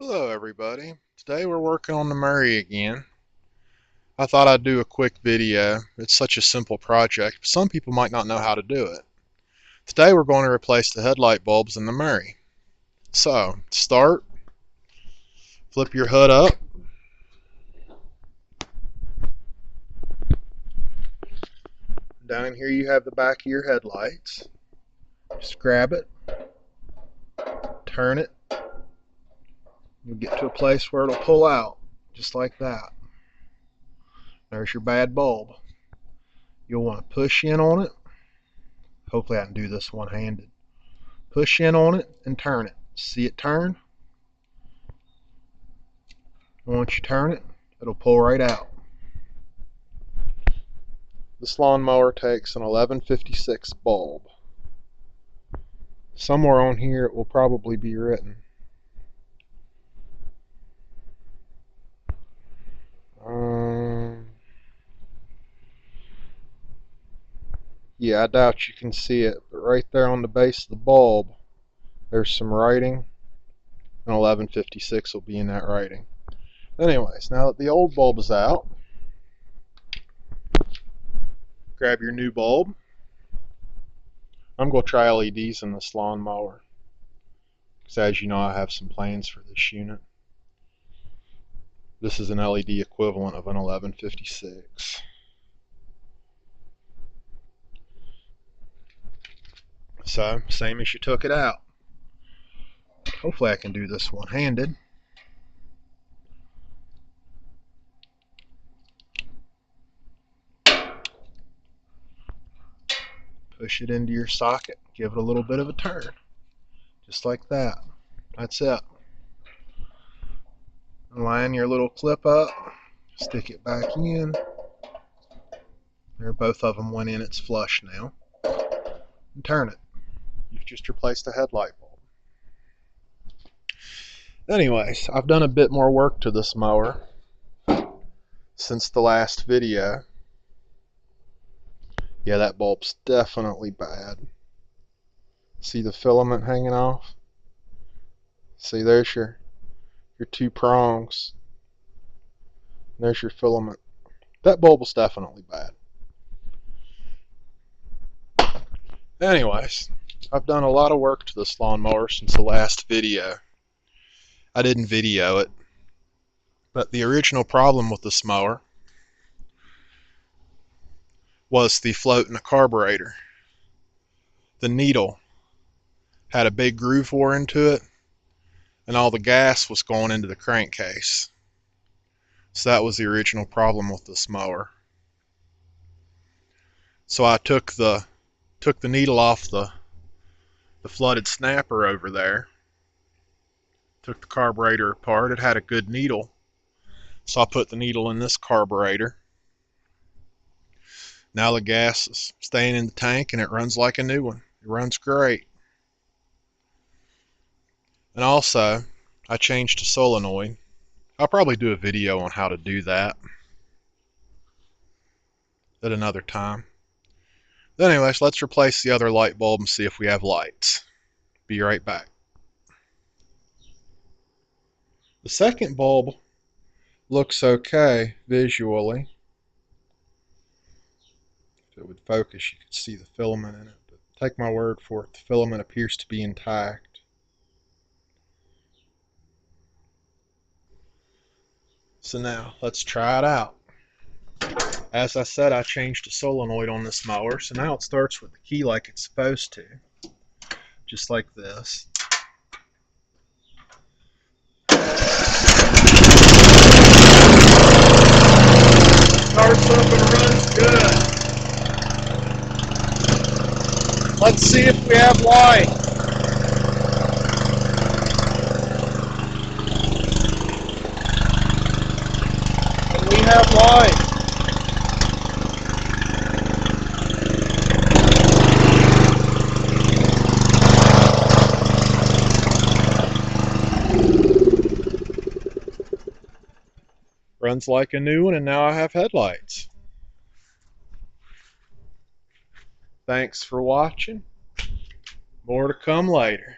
Hello everybody. Today we're working on the Murray again. I thought I'd do a quick video. It's such a simple project, but some people might not know how to do it. Today we're going to replace the headlight bulbs in the Murray. So, to start, flip your hood up. Down here you have the back of your headlights. Just grab it, turn it. You'll get to a place where it'll pull out, just like that. There's your bad bulb. You'll want to push in on it. Hopefully I can do this one-handed. Push in on it and turn it. See it turn? Once you turn it, it'll pull right out. This lawnmower takes an 1156 bulb. Somewhere on here it will probably be written. Yeah, I doubt you can see it, but right there on the base of the bulb, there's some writing, and 1156 will be in that writing. Anyways, now that the old bulb is out, grab your new bulb. I'm going to try LEDs in this lawnmower, because as you know, I have some plans for this unit. This is an LED equivalent of an 1156. So, same as you took it out. Hopefully I can do this one-handed. Push it into your socket, give it a little bit of a turn. Just like that. That's it. Line your little clip up, stick it back in. There, both of them went in, it's flush now. And turn it. You've just replaced a headlight bulb. Anyways, I've done a bit more work to this mower since the last video. Yeah, that bulb's definitely bad. See the filament hanging off? See, there's your two prongs. There's your filament. That bulb was definitely bad. Anyways, I've done a lot of work to this lawnmower since the last video. I didn't video it, but the original problem with this mower was the float in the carburetor. The needle had a big groove bore into it, and all the gas was going into the crankcase. So that was the original problem with this mower. So I took the needle off the flooded snapper over there, took the carburetor apart. It had a good needle, so I put the needle in this carburetor. Now the gas is staying in the tank and it runs like a new one. It runs great. And also, I changed to solenoid. I'll probably do a video on how to do that at another time. But anyways, let's replace the other light bulb and see if we have lights. Be right back. The second bulb looks okay visually. If it would focus, you could see the filament in it. But take my word for it, the filament appears to be intact. So now, let's try it out. As I said, I changed to solenoid on this mower, so now it starts with the key like it's supposed to. Just like this. Starts up and runs good. Let's see if we have light. And we have light. Runs like a new one, and now I have headlights. Thanks for watching. More to come later.